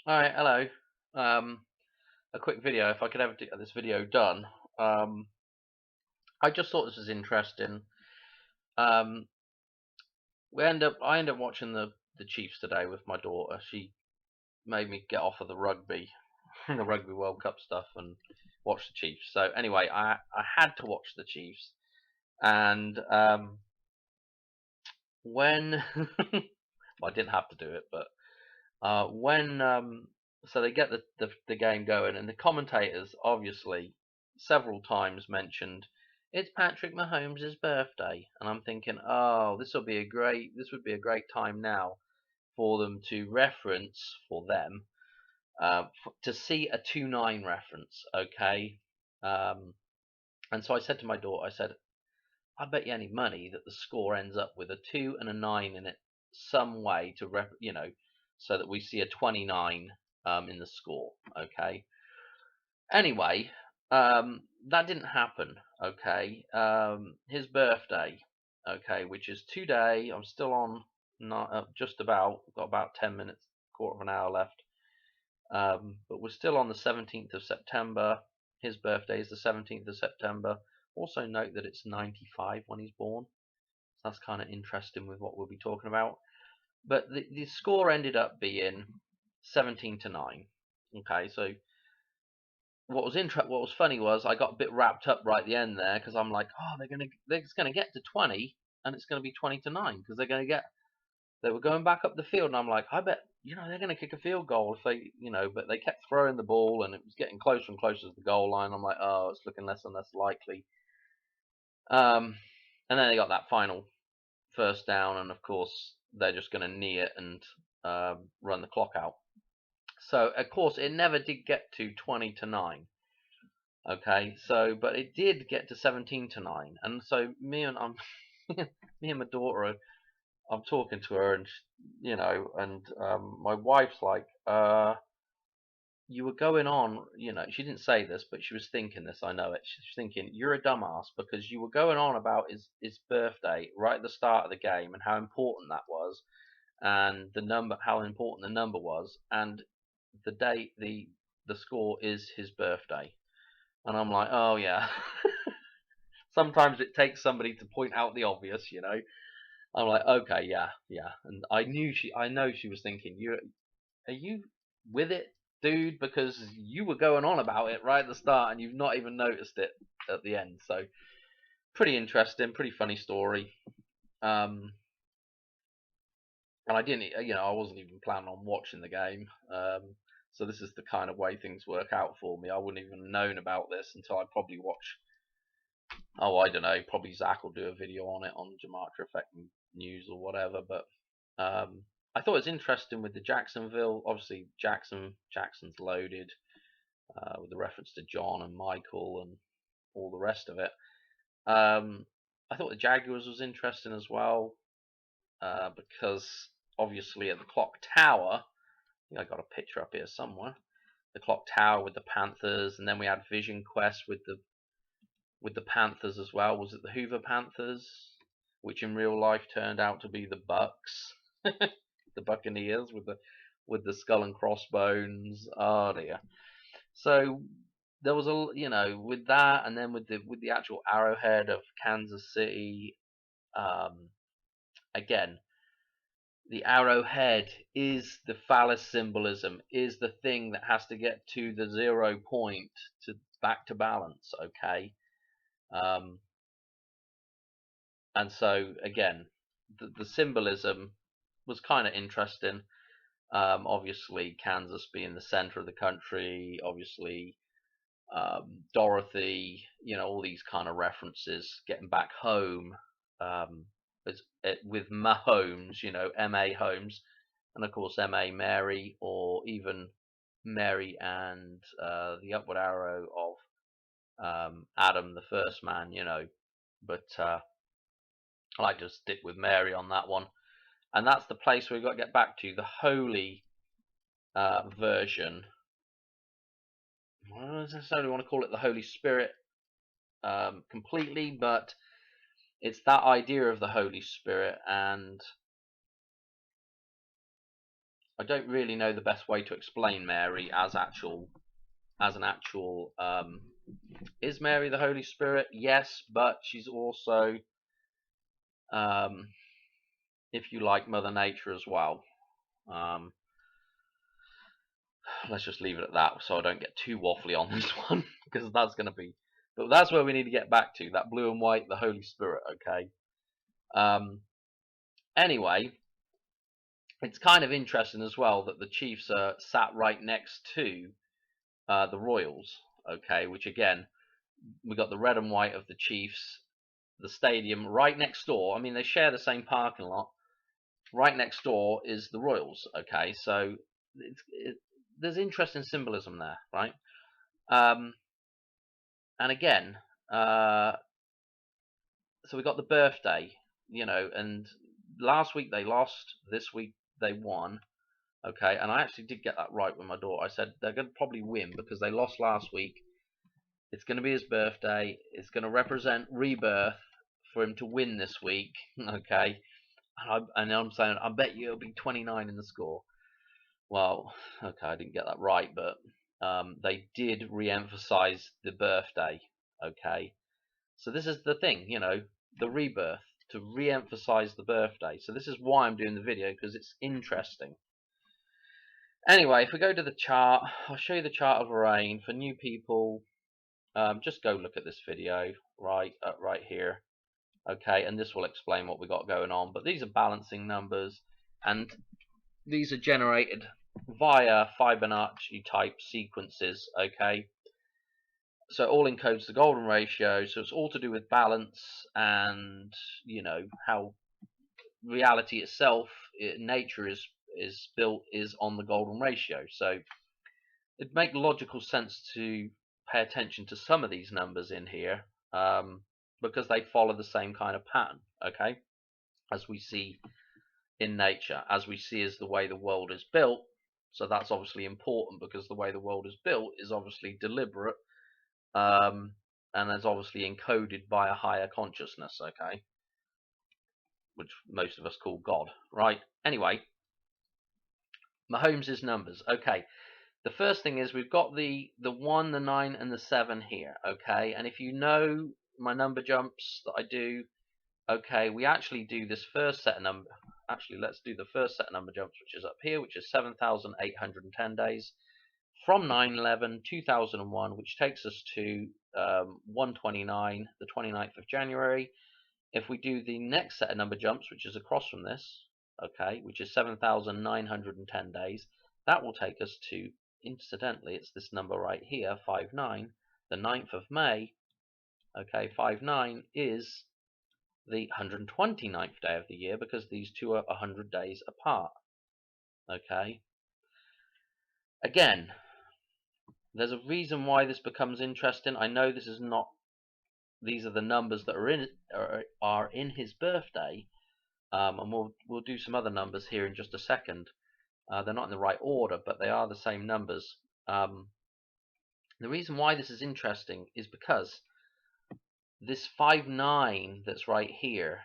Alright, hello. A quick video, if I could ever get this video done. Um, I just thought this was interesting. Um, I end up watching the Chiefs today with my daughter. She made me get off of the rugby, the Rugby World Cup stuff, and watch the Chiefs. So anyway, I had to watch the Chiefs, and when well, I didn't have to do it, but when so they get the game going, and the commentators obviously several times mentioned it's Patrick Mahomes' birthday, and I'm thinking, oh, this would be a great time now for them to reference for them to see a 2-9 reference, okay? Um, and so I said to my daughter, I said, I bet you any money that the score ends up with a 2 and a 9 in it some way to so that we see a 29 in the score. Okay. Anyway, that didn't happen. Okay. His birthday. Okay, which is today. I'm still on. Not just about. Got about 10 minutes, quarter of an hour left. But we're still on the 17th of September. His birthday is the 17th of September. Also note that it's 95 when he's born. So that's kind of interesting with what we'll be talking about. But the score ended up being 17 to 9. Okay, so what was funny was I got a bit wrapped up right at the end there because I'm like, oh, they're just gonna get to 20 and it's gonna be 20 to 9 because they were going back up the field, and I'm like, I bet they're gonna kick a field goal if they but they kept throwing the ball and it was getting closer and closer to the goal line. I'm like, oh, it's looking less and less likely. Um, and then they got that final first down, and of course they're just going to knee it and run the clock out. So of course it never did get to 20 to 9. Okay, so but it did get to 17 to 9, and so me and my daughter, I'm talking to her, and my wife's like, you were going on, she didn't say this, but she was thinking this, I know it. She's thinking, you're a dumbass because you were going on about his birthday right at the start of the game and how important that was, and how important the number was, and the date, the score is his birthday. And I'm like, oh yeah. Sometimes it takes somebody to point out the obvious. I'm like, okay, yeah, yeah. And I know she was thinking, are you with it, dude? Because you were going on about it right at the start, and you've not even noticed it at the end. So pretty interesting, pretty funny story. Um, and I didn't, I wasn't even planning on watching the game. So this is the kind of way things work out for me. I wouldn't even known about this until I probably watch. Oh, I don't know. Probably Zach will do a video on it on Gematria Effect News or whatever. But I thought it was interesting with the Jacksonville. Obviously, Jackson's loaded with the reference to John and Michael and all the rest of it. I thought the Jaguars was interesting as well because obviously at the clock tower, I think I got a picture up here somewhere. The clock tower with the Panthers, and then we had Vision Quest with the Panthers as well. Was it the Hoover Panthers, which in real life turned out to be the Bucks, the Buccaneers with the skull and crossbones. Oh dear. So there was with that, and then with the actual arrowhead of Kansas City. Again, the arrowhead is the phallus symbolism, is the thing that has to get to the 0 point to back to balance. Okay. Um, and so again, the symbolism was kind of interesting. Obviously, Kansas being the center of the country, obviously Dorothy, all these kind of references, getting back home, with Mahomes, M.A. Holmes, and of course M.A. Mary, or even Mary and the upward arrow of Adam, the first man. But I like to stick with Mary on that one. And that's the place we've got to get back to, the holy version. I don't necessarily want to call it the Holy Spirit completely, but it's that idea of the Holy Spirit, and I don't really know the best way to explain Mary as an actual. Is Mary the Holy Spirit? Yes, but she's also, um, if you like, Mother Nature as well. Um, let's just leave it at that, so I don't get too waffly on this one, because that's going to be. But that's where we need to get back to, that blue and white, the Holy Spirit. Okay. Anyway, it's kind of interesting as well that the Chiefs are sat right next to the Royals. Okay, which again, we got the red and white of the Chiefs, the stadium right next door. I mean, they share the same parking lot. Right next door is the Royals. Okay, so there's interesting symbolism there, right? And again, so we got the birthday, and last week they lost, this week they won. Okay, and I actually did get that right with my daughter. I said they're going to probably win because they lost last week. It's going to be his birthday. It's going to represent rebirth for him to win this week. Okay, and I'm saying I bet you it'll be 29 in the score. Well, okay, I didn't get that right, but they did re-emphasize the birthday. Okay, so this is the thing, the rebirth, to re-emphasize the birthday. So this is why I'm doing the video, because it's interesting. Anyway, if we go to the chart, I'll show you the chart of rain for new people. Just go look at this video right here. Okay, and this will explain what we got going on. But these are balancing numbers, and these are generated via Fibonacci type sequences. Okay, so it all encodes the golden ratio. So it's all to do with balance, and how reality itself, nature is built is on the golden ratio. So it'd make logical sense to pay attention to some of these numbers in here, because they follow the same kind of pattern, okay, as we see in nature, as we see as the way the world is built. So that's obviously important, because the way the world is built is obviously deliberate, and is obviously encoded by a higher consciousness, okay, which most of us call God, right? Anyway, Mahomes' numbers, okay. The first thing is we've got the 1, the 9, and the 7 here, okay? And if you know my number jumps that I do, okay, we actually do this first set of number. Actually, let's do the first set of number jumps, which is up here, which is 7,810 days from 9/11 2001, which takes us to 129, the 29th of January. If we do the next set of number jumps, which is across from this, okay, which is 7,910 days, that will take us to, incidentally, it's this number right here, 59, the 9th of May. Okay, 59 is the 129th day of the year, because these two are 100 days apart. Okay, again, there's a reason why this becomes interesting. I know this is not, these are the numbers that are in his birthday, and we'll do some other numbers here in just a second. They're not in the right order, but they are the same numbers. The reason why this is interesting is because this 59 that's right here,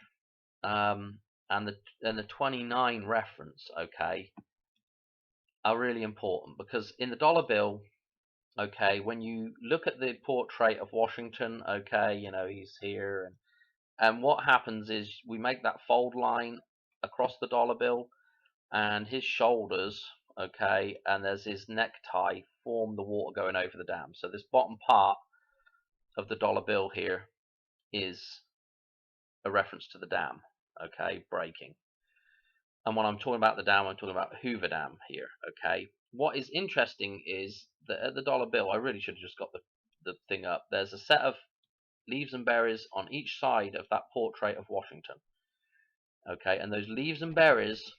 and the 29 reference, okay, are really important, because in the dollar bill, okay, when you look at the portrait of Washington, okay, he's here, and what happens is we make that fold line across the dollar bill, and his shoulders, okay, and there's his necktie, form the water going over the dam. So this bottom part of the dollar bill here is a reference to the dam, okay, breaking. And when I'm talking about the dam, I'm talking about the Hoover Dam here, okay. What is interesting is that at the dollar bill, I really should have just got the thing up. There's a set of leaves and berries on each side of that portrait of Washington, okay, and those leaves and berries,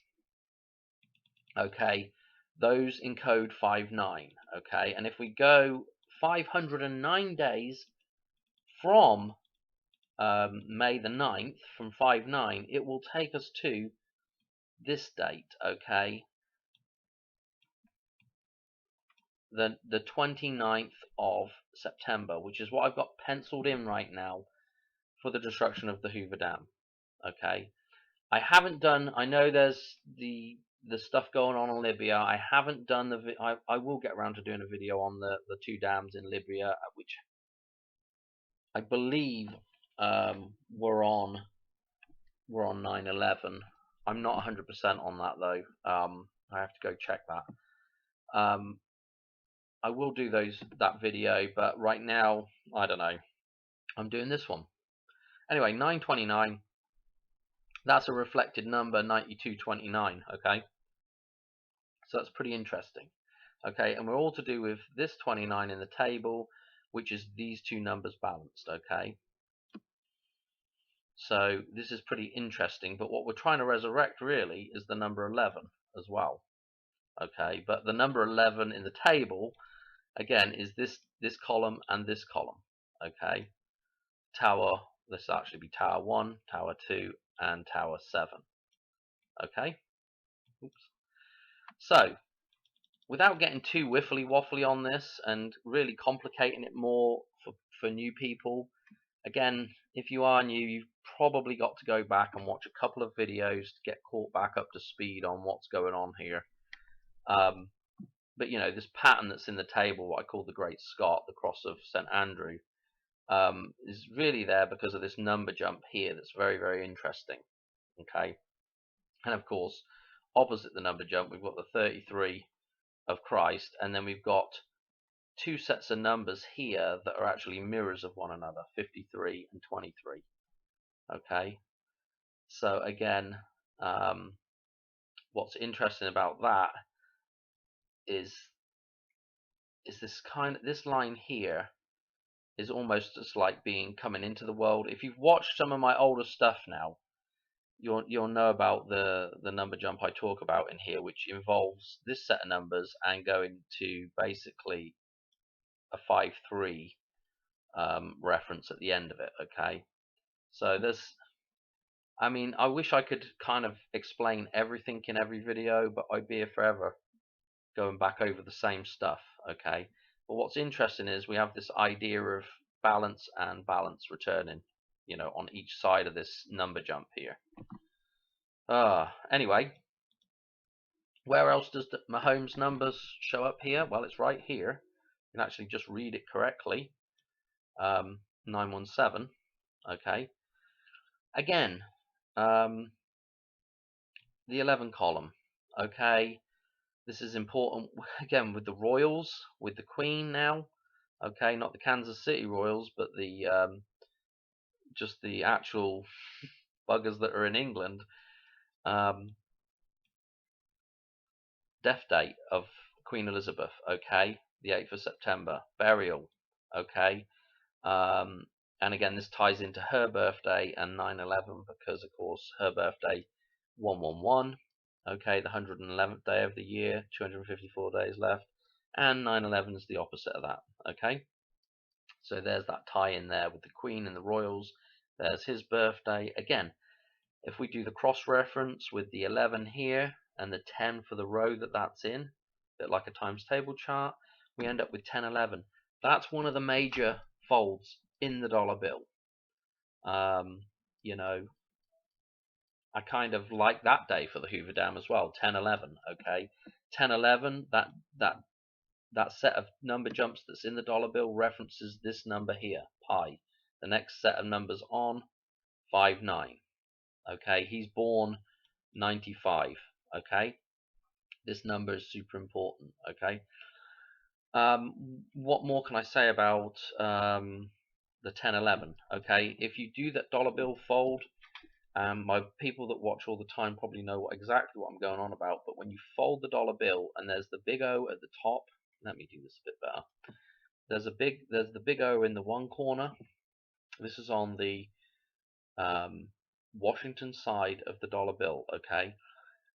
okay, those encode 59, okay, and if we go 509 days from May the 9th, from 59, it will take us to this date, okay, the 29th of September, which is what I've got penciled in right now for the destruction of the Hoover Dam, okay. I haven't done, I know there's the the stuff going on in Libya. I haven't done I will get around to doing a video on the two dams in Libya, which I believe were on 9/11. I'm not 100% on that though. I have to go check that. I will do that video, but right now I don't know. I'm doing this one anyway. 929. That's a reflected number, 9229. Okay, so that's pretty interesting. Okay, and we're all to do with this 29 in the table, which is these two numbers balanced. Okay, so this is pretty interesting, but what we're trying to resurrect really is the number 11 as well. Okay, but the number 11 in the table again is this column and this column. Okay, tower, this will actually be tower 1, tower 2, and tower 7. Okay, oops. So without getting too wiffly waffly on this and really complicating it more for new people, again, if you are new, you've probably got to go back and watch a couple of videos to get caught back up to speed on what's going on here. But you know, this pattern that's in the table, what I call the Great Scott, the cross of St Andrew, is really there because of this number jump here that's very, very interesting. Okay, and of course, opposite the number jump, we've got the 33 of Christ, and then we've got two sets of numbers here that are actually mirrors of one another, 53 and 23. Okay, so again, what's interesting about that is this line here is almost just like coming into the world. If you've watched some of my older stuff now, you'll know about the number jump I talk about in here, which involves this set of numbers and going to basically a 5-3 reference at the end of it. Okay, so I mean, I wish I could kind of explain everything in every video, but I'd be here forever going back over the same stuff. Okay, but what's interesting is we have this idea of balance and balance returning, you know, on each side of this number jump here. Anyway, where else does Mahomes numbers show up here? Well, it's right here. You can actually just read it correctly. 917. Okay. Again, the 11 column. Okay. This is important again with the Royals, with the Queen now. Okay, not the Kansas City Royals, but the just the actual buggers that are in England. Death date of Queen Elizabeth. Okay, the 8th of September. Burial. Okay, and again this ties into her birthday and 9/11 because of course her birthday 111. Okay, the 111th day of the year, 254 days left, and 9/11 is the opposite of that. Okay, so there's that tie in there with the Queen and the Royals. There's his birthday. Again, if we do the cross reference with the 11 here and the 10 for the row that's in, a bit like a times table chart, we end up with 1011. That's one of the major folds in the dollar bill. You know, I kind of like that day for the Hoover Dam as well, 1011. Okay, 1011. That set of number jumps that's in the dollar bill references this number here, pi. The next set of numbers on 59. Okay, he's born 95. Okay, this number is super important. Okay, what more can I say about the 1011? Okay, if you do that dollar bill fold, my people that watch all the time probably know exactly what I'm going on about. But when you fold the dollar bill and there's the big O at the top, let me do this a bit better. There's the big O in the one corner. This is on the Washington side of the dollar bill. Okay,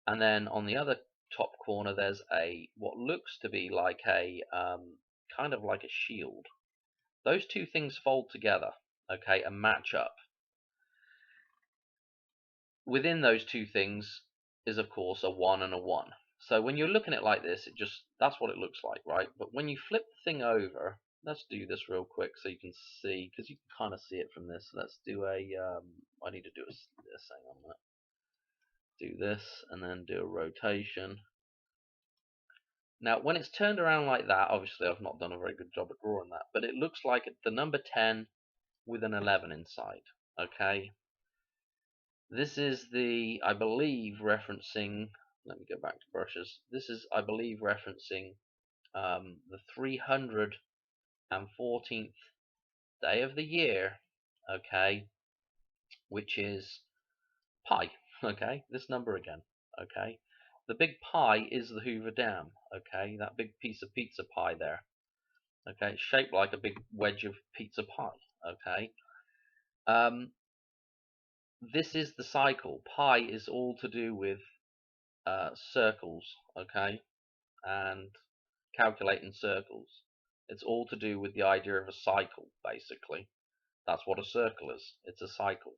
and then on the other top corner there's what looks to be like a kind of like a shield. Those two things fold together, okay, and match up. Within those two things is of course a 1 and a 1. So when you're looking at it like this, that's what it looks like, right? But when you flip the thing over, let's do this real quick so you can see, because you can kind of see it from this. Let's do I need to do a thing on that. do this and then do a rotation. Now when it's turned around like that, obviously I've not done a very good job at drawing that, but it looks like the number 10 with an 11 inside. Okay, this is the, I believe, referencing, let me go back to brushes, this is, I believe, referencing the 314th day of the year, okay, which is pi. Okay, this number again. Okay, the big pie is the Hoover Dam. Okay, that big piece of pizza pie there. Okay, it's shaped like a big wedge of pizza pie. Okay, this is the cycle. Pi is all to do with circles. Okay, and calculating circles. It's all to do with the idea of a cycle, basically. That's what a circle is. It's a cycle.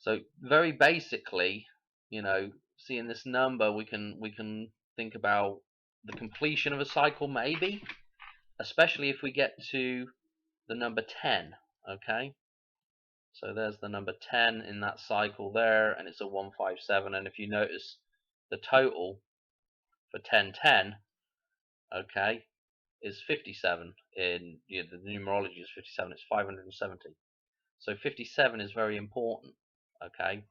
So very basically, you know, seeing this number, we can think about the completion of a cycle, maybe, especially if we get to the number 10. Okay, so there's the number 10 in that cycle there, and it's a 157. And if you notice, the total for 1010, okay, is 57. In the numerology is 57. It's 570. So 57 is very important. Okay,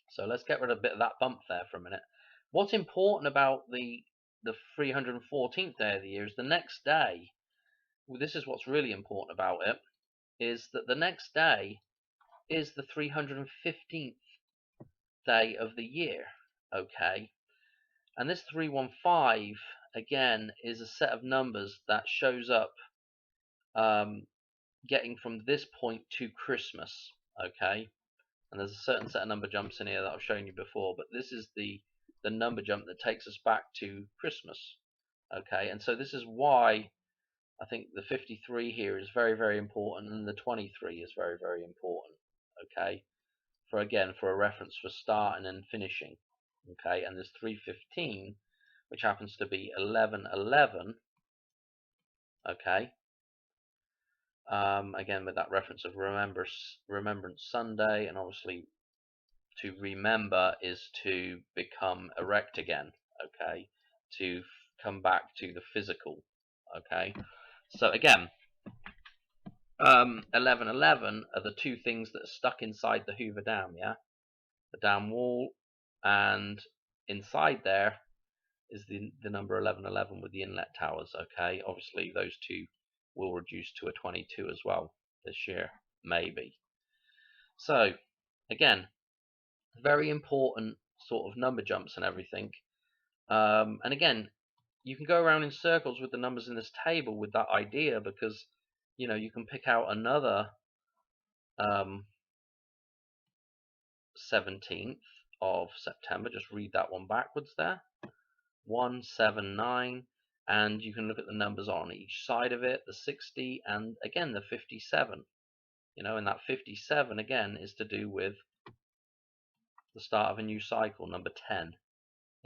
so let's get rid of a bit of that bump there for a minute. What's important about the 314th day of the year is the next day. Well, this is what's really important about it, is that the next day is the 315th day of the year. Okay, and this 315 again is a set of numbers that shows up getting from this point to Christmas. Okay, and there's a certain set of number jumps in here that I've shown you before, but this is the number jump that takes us back to Christmas. Okay, and so this is why I think the 53 here is very, very important, and the 23 is very, very important. Okay, for a reference for starting and finishing. Okay, and there's 315, which happens to be 1111. Okay, again with that reference of Remembrance Sunday, and obviously to remember is to become erect again. Okay, to come back to the physical. Okay, so again, 1111 are the two things that are stuck inside the Hoover Dam. Yeah, the dam wall, and inside there is the number 1111 with the inlet towers. Okay, obviously those two will reduce to a 22 as well this year, maybe. So again, very important sort of number jumps and everything. And again, you can go around in circles with the numbers in this table with that idea, because you know you can pick out another 17th of September. Just read that one backwards there. 179, and you can look at the numbers on each side of it, the 60 and again the 57. You know, and that 57 again is to do with the start of a new cycle, number 10.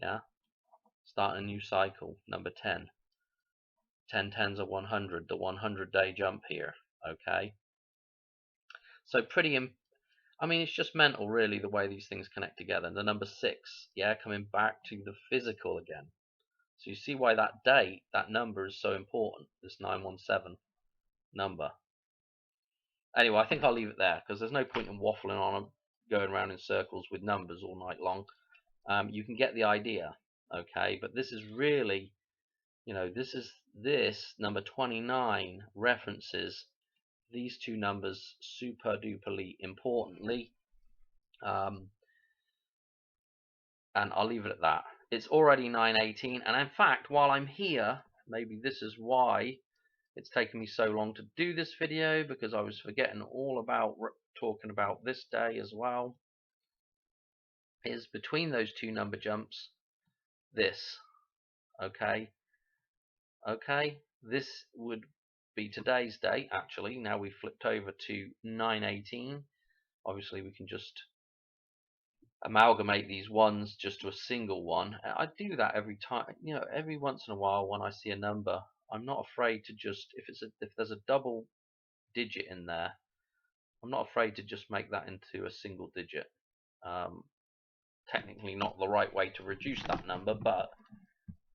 Yeah, start a new cycle, number 10. 10 tens are 100, the 100-day jump here. Okay, so I mean, it's just mental, really, the way these things connect together. And the number 6, yeah, coming back to the physical again. So you see why that date, that number is so important, this 917 number. Anyway, I think I'll leave it there, because there's no point in waffling on and going around in circles with numbers all night long. You can get the idea, okay? But this is really, you know, this number 29 references these two numbers super duperly importantly. And I'll leave it at that. It's already 9:18, and in fact, while I'm here, maybe this is why it's taken me so long to do this video, because I was forgetting all about talking about this day as well, is between those two number jumps, this. Okay, this would be today's date. Actually, now we've flipped over to 9:18. Obviously we can just amalgamate these ones just to a single one. I do that every time, you know, every once in a while when I see a number. I'm not afraid to just, if there's a double digit in there, I'm not afraid to just make that into a single digit. technically not the right way to reduce that number, but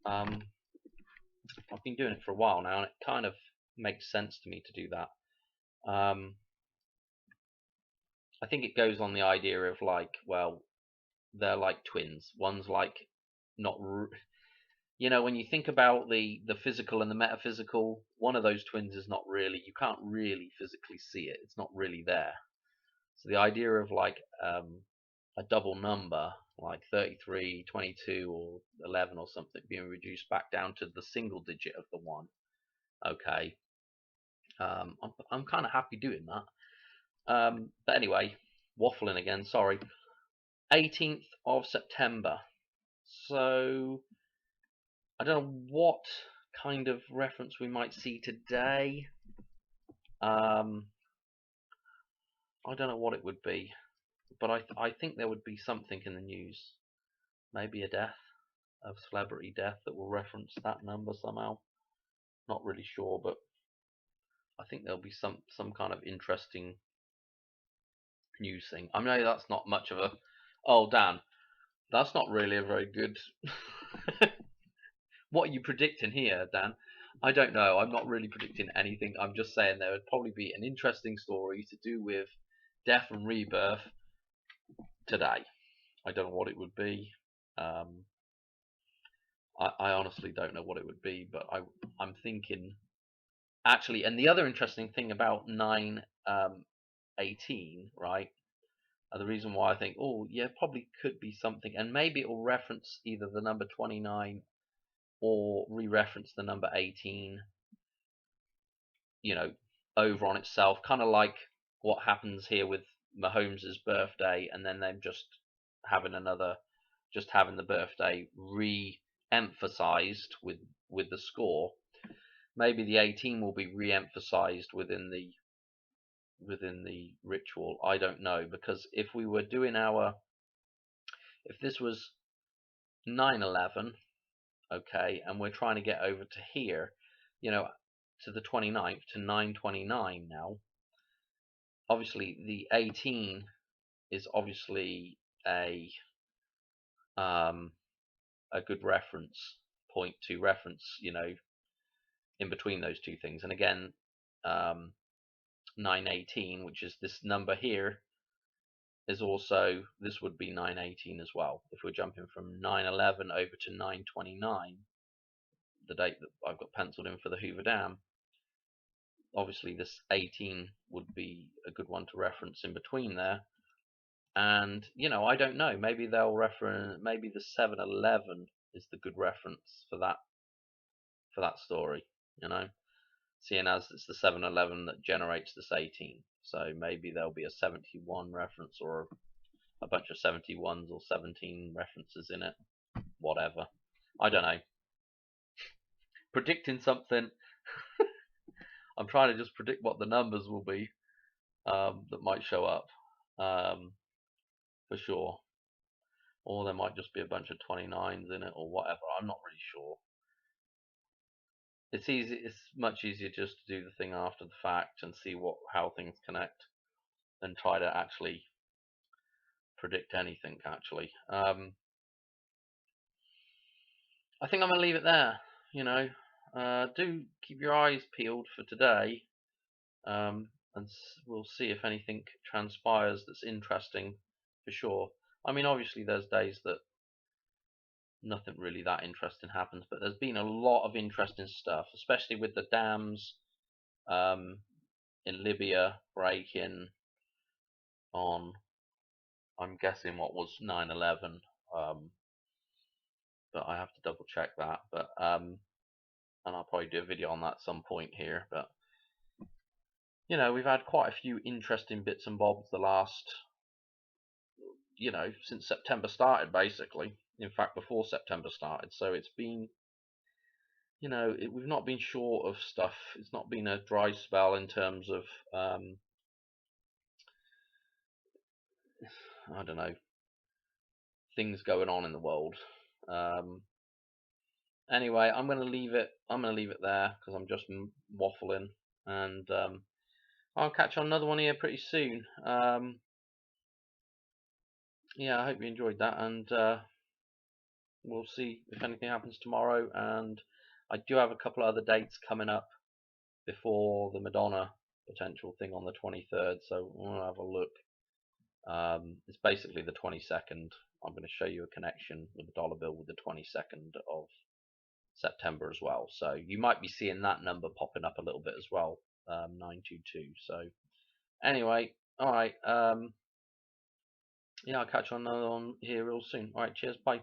I've been doing it for a while now, and it kind of makes sense to me to do that. I think it goes on the idea of like, well, they're like twins. One's like not, when you think about the physical and the metaphysical, one of those twins is not really, you can't really physically see it. It's not really there. So the idea of like a double number like 33, 22, or 11 or something being reduced back down to the single digit of the one. Okay, I'm kind of happy doing that. But anyway, waffling again. Sorry. 18th of September. So I don't know what kind of reference we might see today. I don't know what it would be, but I think there would be something in the news. Maybe a death, a celebrity death that will reference that number somehow. Not really sure, but I think there'll be some kind of interesting news thing. I mean, that's not much of a. Oh, Dan, that's not really a very good. What are you predicting here, Dan? I don't know. I'm not really predicting anything. I'm just saying there would probably be an interesting story to do with death and rebirth today. I don't know what it would be. I honestly don't know what it would be, but I'm thinking actually. And the other interesting thing about 9/18, right? The reason why I think, oh yeah, probably could be something, and maybe it will reference either the number 29 or re-reference the number 18, over on itself, kind of like what happens here with Mahomes' birthday, and then them just having the birthday re-emphasized with the score. Maybe the 18 will be re-emphasized within the ritual. I don't know, because if we were doing if this was 9/11, okay, and we're trying to get over to here, to the 29th, to 9/29 now. Obviously, the 18 is obviously a good reference point to reference, in between those two things. And again, 9/18, which is this number here, is also, this would be 9/18 as well. If we're jumping from 9/11 over to 9/29, the date that I've got penciled in for the Hoover Dam, obviously this 18 would be a good one to reference in between there. And I don't know, maybe they'll reference, maybe the 7/11 is the good reference for that story, seeing as it's the 7/11 that generates this 18. So maybe there'll be a 71 reference, or a bunch of 71s or 17 references in it, whatever. I don't know. Predicting something. I'm trying to just predict what the numbers will be that might show up, for sure. Or there might just be a bunch of 29s in it, or whatever. I'm not really sure. It's easy. It's much easier just to do the thing after the fact and see how things connect, than try to actually predict anything. Actually, I think I'm gonna leave it there. Do keep your eyes peeled for today, and we'll see if anything transpires that's interesting, for sure. I mean, obviously, there's days that nothing really that interesting happens, but there's been a lot of interesting stuff, especially with the dams in Libya breaking on, I'm guessing, what was 9/11, but I have to double check that. But and I'll probably do a video on that at some point here. But we've had quite a few interesting bits and bobs the last, since September started, basically. In fact, before September started. So it's been, we've not been short of stuff. It's not been a dry spell in terms of, I don't know, things going on in the world. Anyway, I'm gonna leave it. There, because I'm just waffling, and I'll catch on another one here pretty soon. yeah, I hope you enjoyed that, and we'll see if anything happens tomorrow. And I do have a couple of other dates coming up before the Madonna potential thing on the 23rd, so we'll have a look. It's basically the 22nd. I'm going to show you a connection with the dollar bill with the 22nd of September as well. So you might be seeing that number popping up a little bit as well, 922. So anyway, all right. Yeah, I'll catch you on here real soon. All right, cheers, bye.